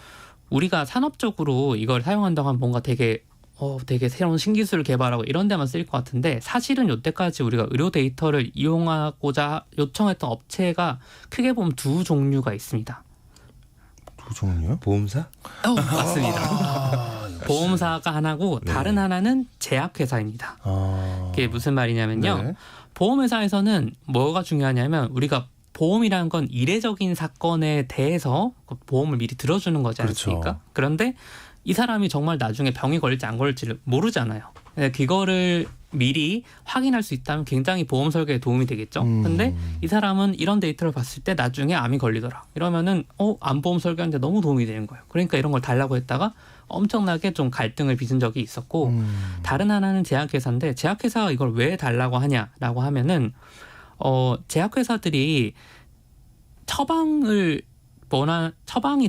Speaker 5: 우리가 산업적으로 이걸 사용한다고 하면 뭔가 되게 새로운 신기술을 개발하고 이런 데만 쓰일 것 같은데 사실은 여태까지 우리가 의료 데이터를 이용하고자 요청했던 업체가 크게 보면 두 종류가 있습니다.
Speaker 2: 두 종류요?
Speaker 6: 보험사?
Speaker 5: 맞습니다. 보험사가 하나고 다른 하나는 제약회사입니다. 그게 무슨 말이냐면요.
Speaker 2: 네.
Speaker 5: 보험회사에서는 뭐가 중요하냐면 우리가 보험이라는 건 이례적인 사건에 대해서 보험을 미리 들어주는 거지 않습니까?
Speaker 2: 그렇죠.
Speaker 5: 그런데 이 사람이 정말 나중에 병이 걸릴지 안 걸릴지를 모르잖아요. 그거를 미리 확인할 수 있다면 굉장히 보험 설계에 도움이 되겠죠. 근데 이 사람은 이런 데이터를 봤을 때 나중에 암이 걸리더라. 이러면은 암보험 설계하는데 너무 도움이 되는 거예요. 그러니까 이런 걸 달라고 했다가 엄청나게 좀 갈등을 빚은 적이 있었고 다른 하나는 제약회사인데 제약회사가 이걸 왜 달라고 하냐라고 하면은 제약회사들이 처방이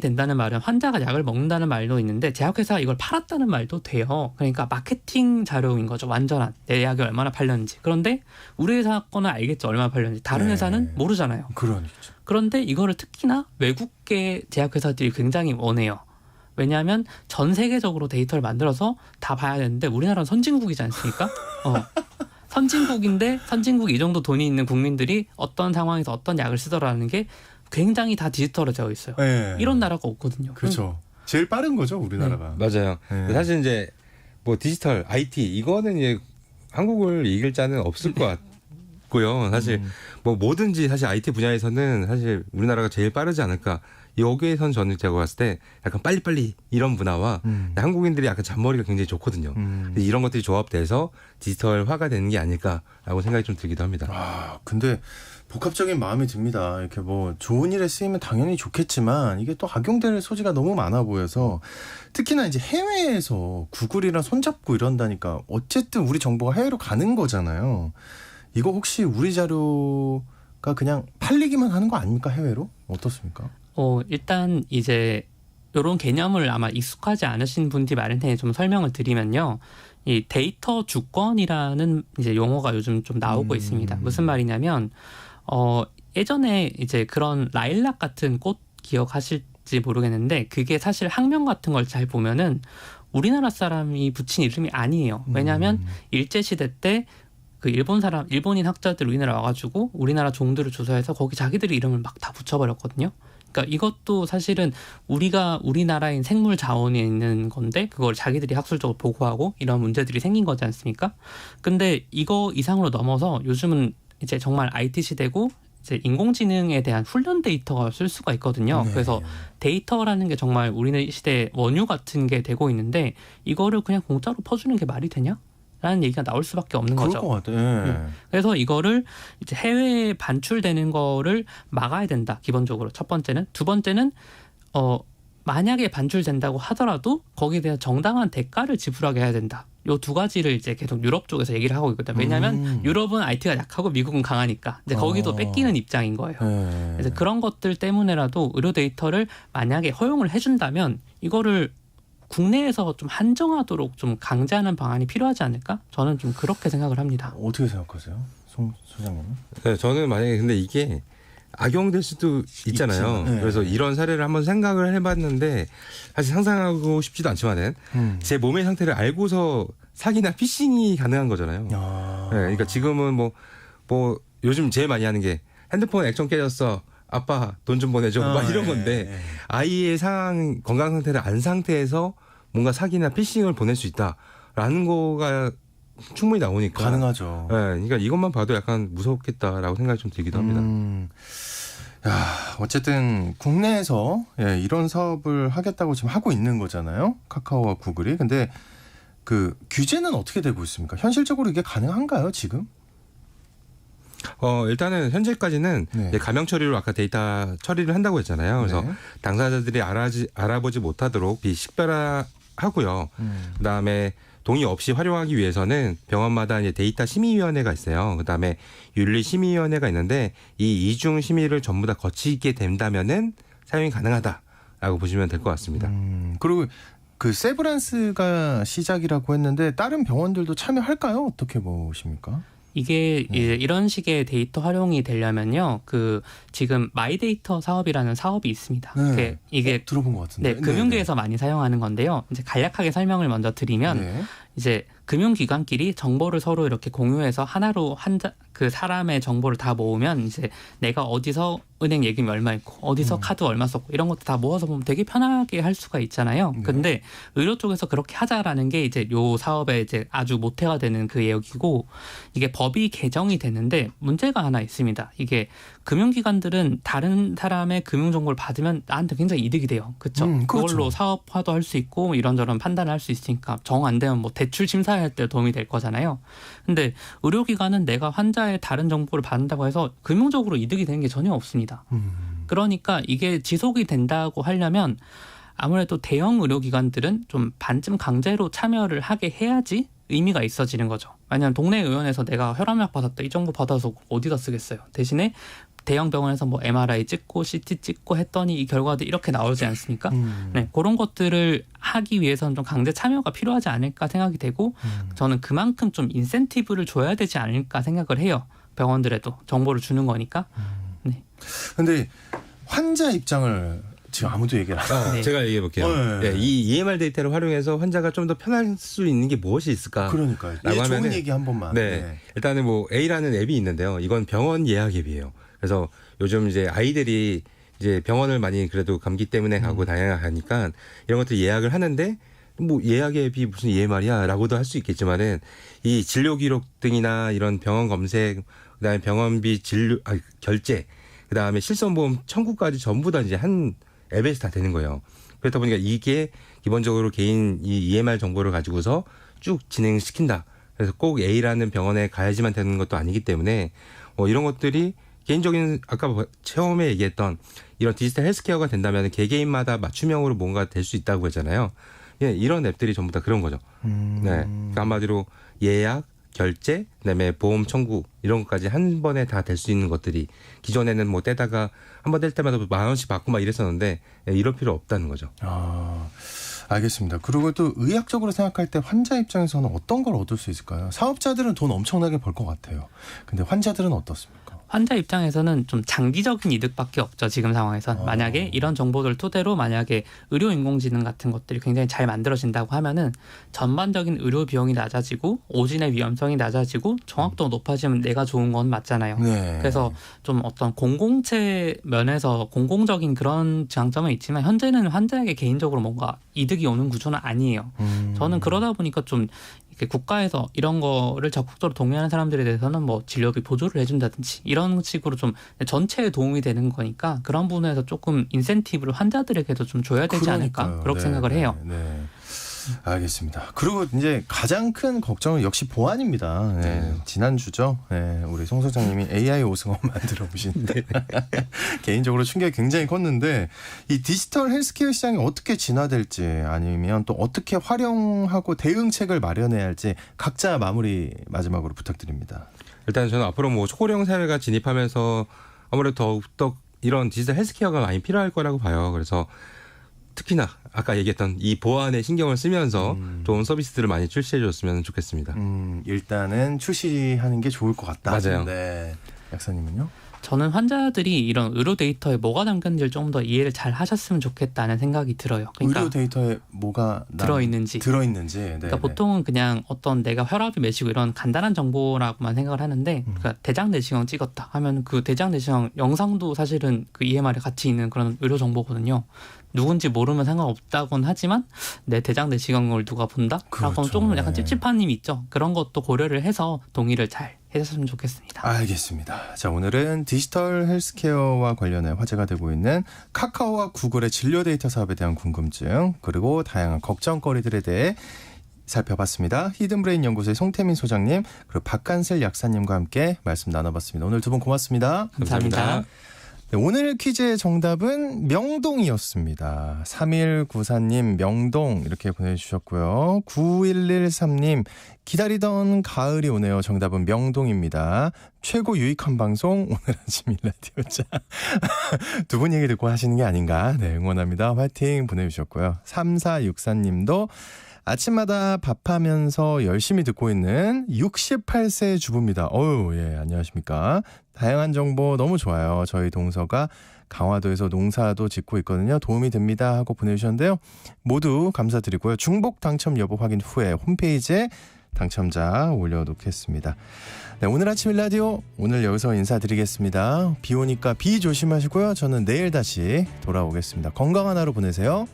Speaker 5: 된다는 말은 환자가 약을 먹는다는 말도 있는데 제약회사가 이걸 팔았다는 말도 돼요. 그러니까 마케팅 자료인 거죠. 완전한 내 약이 얼마나 팔렸는지. 그런데 우리 회사 거는 알겠죠. 얼마나 팔렸는지. 다른 회사는 모르잖아요.
Speaker 2: 그러니까.
Speaker 5: 그런데 이거를 특히나 외국계 제약회사들이 굉장히 원해요. 왜냐하면 전 세계적으로 데이터를 만들어서 다 봐야 되는데 우리나라는 선진국이지 않습니까? 선진국인데 선진국 이 정도 돈이 있는 국민들이 어떤 상황에서 어떤 약을 쓰더라는 게 굉장히 다 디지털로 되어 있어요.
Speaker 2: 네.
Speaker 5: 이런 나라가 없거든요.
Speaker 2: 그렇죠. 제일 빠른 거죠, 우리나라가.
Speaker 6: 맞아요.
Speaker 2: 네.
Speaker 6: 사실 이제 뭐 디지털, IT 이거는 이제 한국을 이길 자는 없을 것 같고요. 사실 뭐 뭐든지 사실 IT 분야에서는 사실 우리나라가 제일 빠르지 않을까. 여기에선 저는 제가 봤을 때 약간 빨리빨리 이런 문화와 한국인들이 약간 잔머리가 굉장히 좋거든요. 이런 것들이 조합돼서 디지털화가 되는 게 아닐까라고 생각이 좀 들기도 합니다.
Speaker 2: 근데 복합적인 마음이 듭니다. 이렇게 뭐 좋은 일에 쓰이면 당연히 좋겠지만 이게 또 악용될 소지가 너무 많아 보여서 특히나 이제 해외에서 구글이랑 손잡고 이런다니까 어쨌든 우리 정보가 해외로 가는 거잖아요. 이거 혹시 우리 자료가 그냥 팔리기만 하는 거 아닙니까, 해외로? 어떻습니까?
Speaker 5: 일단 이제 이런 개념을 아마 익숙하지 않으신 분들이 많을 텐데 좀 설명을 드리면요. 이 데이터 주권이라는 이제 용어가 요즘 좀 나오고 있습니다. 무슨 말이냐면 예전에 이제 그런 라일락 같은 꽃 기억하실지 모르겠는데 그게 사실 학명 같은 걸 잘 보면은 우리나라 사람이 붙인 이름이 아니에요. 왜냐하면 일제시대 때 그 일본인 학자들 우리나라 와가지고 우리나라 종들을 조사해서 거기 자기들이 이름을 막 다 붙여버렸거든요. 그러니까 이것도 사실은 우리나라인 생물 자원에 있는 건데 그걸 자기들이 학술적으로 보고하고 이런 문제들이 생긴 거지 않습니까? 근데 이거 이상으로 넘어서 요즘은 이제 정말 IT 시대고 이제 인공지능에 대한 훈련 데이터가 쓸 수가 있거든요.
Speaker 2: 네.
Speaker 5: 그래서 데이터라는 게 정말 우리 시대의 원유 같은 게 되고 있는데 이거를 그냥 공짜로 퍼주는 게 말이 되냐? 라는 얘기가 나올 수밖에 없는
Speaker 2: 그럴
Speaker 5: 거죠.
Speaker 2: 것 같아요.
Speaker 5: 그래서 이거를 이제 해외에 반출되는 거를 막아야 된다. 기본적으로 첫 번째는. 두 번째는 만약에 반출된다고 하더라도 거기에 대한 정당한 대가를 지불하게 해야 된다. 요 두 가지를 이제 계속 유럽 쪽에서 얘기를 하고 있거든요. 왜냐하면 유럽은 IT가 약하고 미국은 강하니까 이제 거기도 뺏기는 입장인 거예요. 그래서 그런 것들 때문에라도 의료 데이터를 만약에 허용을 해준다면 이거를 국내에서 좀 한정하도록 좀 강제하는 방안이 필요하지 않을까? 저는 좀 그렇게 생각을 합니다.
Speaker 2: 어떻게 생각하세요, 송 소장님은?
Speaker 6: 네, 저는 만약에 근데 이게 악용될 수도 있잖아요.
Speaker 2: 네.
Speaker 6: 그래서 이런 사례를 한번 생각을 해봤는데 사실 상상하고 싶지도 않지만은 제 몸의 상태를 알고서 사기나 피싱이 가능한 거잖아요. 네, 그러니까 지금은 뭐 요즘 제일 많이 하는 게 핸드폰 액정 깨졌어. 아빠 돈 좀 보내줘. 막 이런 건데 아이의 건강 상태를 안 상태에서 뭔가 사기나 피싱을 보낼 수 있다라는 거가 충분히 나오니까
Speaker 2: 가능하죠.
Speaker 6: 네, 그러니까 이것만 봐도 약간 무섭겠다라고 생각이 좀 들기도 합니다.
Speaker 2: 어쨌든 국내에서 이런 사업을 하겠다고 지금 하고 있는 거잖아요. 카카오와 구글이. 근데 그 규제는 어떻게 되고 있습니까? 현실적으로 이게 가능한가요, 지금?
Speaker 6: 일단은 현재까지는
Speaker 2: 네.
Speaker 6: 이제 가명 처리로 아까 데이터 처리를 한다고 했잖아요. 그래서
Speaker 2: 네.
Speaker 6: 당사자들이 알아보지 못하도록 비식별화하고요. 그다음에 동의 없이 활용하기 위해서는 병원마다 이제 데이터 심의위원회가 있어요. 그다음에 윤리심의위원회가 있는데 이 이중 심의를 전부 다 거치게 된다면은 사용이 가능하다라고 보시면 될 것 같습니다.
Speaker 2: 그리고 그 세브란스가 시작이라고 했는데 다른 병원들도 참여할까요? 어떻게 보십니까?
Speaker 5: 이게 이제 이런 식의 데이터 활용이 되려면요, 그 지금 마이데이터 사업이라는 사업이 있습니다.
Speaker 2: 네.
Speaker 5: 이게
Speaker 2: 들어본 것 같은데.
Speaker 5: 네, 금융계에서 많이 사용하는 건데요. 이제 간략하게 설명을 먼저 드리면
Speaker 2: 네.
Speaker 5: 이제 금융기관끼리 정보를 서로 이렇게 공유해서 하나로 그 사람의 정보를 다 모으면 이제 내가 어디서 은행 예금이 얼마 있고 어디서 카드 얼마 썼고 이런 것도 다 모아서 보면 되게 편하게 할 수가 있잖아요.
Speaker 2: 네.
Speaker 5: 근데 의료 쪽에서 그렇게 하자라는 게 이제 요 사업의 이제 아주 모태가 되는 그 내용이고, 이게 법이 개정이 됐는데 문제가 하나 있습니다. 이게 금융기관들은 다른 사람의 금융 정보를 받으면 나한테 굉장히 이득이 돼요. 그렇죠?
Speaker 2: 그렇죠.
Speaker 5: 그걸로 사업화도 할 수 있고 이런저런 판단을 할 수 있으니까 정 안 되면 뭐 대출 심사할 때 도움이 될 거잖아요. 근데 의료기관은 내가 환자의 다른 정보를 받는다고 해서 금융적으로 이득이 되는 게 전혀 없습니다. 그러니까 이게 지속이 된다고 하려면 아무래도 대형 의료기관들은 좀 반쯤 강제로 참여를 하게 해야지 의미가 있어지는 거죠. 왜냐하면 동네 의원에서 내가 혈압약 받았다 이 정보 받아서 어디다 쓰겠어요. 대신에 대형 병원에서 뭐 MRI 찍고 CT 찍고 했더니 이 결과도 이렇게 나오지 않습니까? 네, 그런 것들을 하기 위해서는 좀 강제 참여가 필요하지 않을까 생각이 되고, 저는 그만큼 좀 인센티브를 줘야 되지 않을까 생각을 해요. 병원들에도 정보를 주는 거니까. 네.
Speaker 2: 근데 환자 입장을 지금 아무도 얘기를 안 해요.
Speaker 5: 네.
Speaker 6: 제가 얘기해 볼게요.
Speaker 2: 네.
Speaker 6: 이 EMR 데이터를 활용해서 환자가 좀 더 편할 수 있는 게 무엇이 있을까?
Speaker 2: 그러니까요.
Speaker 6: 라고
Speaker 2: 좋은
Speaker 6: 하면은,
Speaker 2: 얘기 한 번만.
Speaker 6: 네. 일단은 뭐 A라는 앱이 있는데요. 이건 병원 예약 앱이에요. 그래서 요즘 이제 아이들이 이제 병원을 많이 그래도 감기 때문에 가고 다양하니까 이런 것들 예약을 하는데 뭐 예약 앱이 무슨 EMR이야라고도 할 수 있겠지만은 이 진료 기록 등이나 이런 병원 검색, 그다음에 병원비 결제, 그다음에 실손보험 청구까지 전부 다 이제 한 앱에서 다 되는 거예요. 그렇다 보니까 이게 기본적으로 개인 이 EMR 정보를 가지고서 쭉 진행시킨다. 그래서 꼭 A라는 병원에 가야지만 되는 것도 아니기 때문에 이런 것들이 개인적인 아까 처음에 얘기했던 이런 디지털 헬스케어가 된다면 개개인마다 맞춤형으로 뭔가 될 수 있다고 했잖아요. 예, 이런 앱들이 전부 다 그런 거죠. 네, 그러니까 한마디로 예약, 결제, 그다음에 보험 청구 이런 것까지 한 번에 다 될 수 있는 것들이 기존에는 뭐 떼다가 한 번 뗄 때마다 10,000원씩 받고 막 이랬었는데 이럴 필요 없다는 거죠.
Speaker 2: 알겠습니다. 그리고 또 의학적으로 생각할 때 환자 입장에서는 어떤 걸 얻을 수 있을까요? 사업자들은 돈 엄청나게 벌 것 같아요. 근데 환자들은 어떻습니까?
Speaker 5: 환자 입장에서는 좀 장기적인 이득밖에 없죠. 지금 상황에선. 만약에 이런 정보들 토대로 만약에 의료 인공지능 같은 것들이 굉장히 잘 만들어진다고 하면은 전반적인 의료 비용이 낮아지고 오진의 위험성이 낮아지고 정확도가 높아지면 내가 좋은 건 맞잖아요.
Speaker 2: 네.
Speaker 5: 그래서 좀 어떤 공공체 면에서 공공적인 그런 장점은 있지만 현재는 환자에게 개인적으로 뭔가 이득이 오는 구조는 아니에요. 저는 그러다 보니까 좀 이렇게 국가에서 이런 거를 적극적으로 동의하는 사람들에 대해서는 뭐 진료비 보조를 해준다든지 이런 식으로 좀 전체에 도움이 되는 거니까 그런 부분에서 조금 인센티브를 환자들에게도 좀 줘야 되지 않을까
Speaker 2: 그러니까요.
Speaker 5: 그렇게
Speaker 2: 네,
Speaker 5: 생각을
Speaker 2: 네,
Speaker 5: 해요.
Speaker 2: 네. 알겠습니다. 그리고 이제 가장 큰 걱정은 역시 보안입니다. 네. 지난주죠. 네. 우리 송 소장님이 AI 오승원 만들어 보시는데 개인적으로 충격이 굉장히 컸는데 이 디지털 헬스케어 시장이 어떻게 진화될지 아니면 또 어떻게 활용하고 대응책을 마련해야 할지 각자 마무리 마지막으로 부탁드립니다.
Speaker 6: 일단 저는 앞으로 뭐 초고령 사회가 진입하면서 아무래도 더욱더 이런 디지털 헬스케어가 많이 필요할 거라고 봐요. 그래서 특히나 아까 얘기했던 이 보안에 신경을 쓰면서 좋은 서비스들을 많이 출시해 줬으면 좋겠습니다.
Speaker 2: 일단은 출시하는 게 좋을 것 같다.
Speaker 6: 맞아요.
Speaker 2: 네. 약사님은요?
Speaker 5: 저는 환자들이 이런 의료 데이터에 뭐가 담겼는지를 좀 더 이해를 잘 하셨으면 좋겠다는 생각이 들어요. 그러니까
Speaker 2: 의료 데이터에 뭐가
Speaker 5: 들어있는지.
Speaker 2: 네,
Speaker 5: 그러니까 보통은 그냥 어떤 내가 혈압이 몇이고 이런 간단한 정보라고만 생각을 하는데 그러니까 대장 내시경 찍었다 하면 그 대장 내시경 영상도 사실은 그 EMR에 같이 있는 그런 의료 정보거든요. 누군지 모르면 상관없다곤 하지만 내 대장 내시경을 누가 본다? 라고
Speaker 2: 그렇죠.
Speaker 5: 조금 약간
Speaker 2: 네.
Speaker 5: 찝찝한 힘이 있죠. 그런 것도 고려를 해서 동의를 잘 해줬으면 좋겠습니다.
Speaker 2: 알겠습니다. 자, 오늘은 디지털 헬스케어와 관련해 화제가 되고 있는 카카오와 구글의 진료 데이터 사업에 대한 궁금증 그리고 다양한 걱정거리들에 대해 살펴봤습니다. 히든브레인 연구소의 송태민 소장님 그리고 박한슬 약사님과 함께 말씀 나눠봤습니다. 오늘 두 분 고맙습니다.
Speaker 5: 감사합니다.
Speaker 2: 네, 오늘 퀴즈의 정답은 명동이었습니다. 3194님 명동 이렇게 보내주셨고요. 9113님 기다리던 가을이 오네요. 정답은 명동입니다. 최고 유익한 방송 오늘 아침 일라디오. 두 분 얘기 듣고 하시는 게 아닌가. 네, 응원합니다. 화이팅 보내주셨고요. 3464님도 아침마다 밥하면서 열심히 듣고 있는 68세 주부입니다. 예, 안녕하십니까. 다양한 정보 너무 좋아요. 저희 동서가 강화도에서 농사도 짓고 있거든요. 도움이 됩니다 하고 보내주셨는데요. 모두 감사드리고요. 중복 당첨 여부 확인 후에 홈페이지에 당첨자 올려놓겠습니다. 네, 오늘 아침 일라디오 오늘 여기서 인사드리겠습니다. 비 오니까 비 조심하시고요. 저는 내일 다시 돌아오겠습니다. 건강한 하루 보내세요.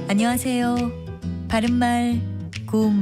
Speaker 7: 안녕하세요. 바른말, 고운말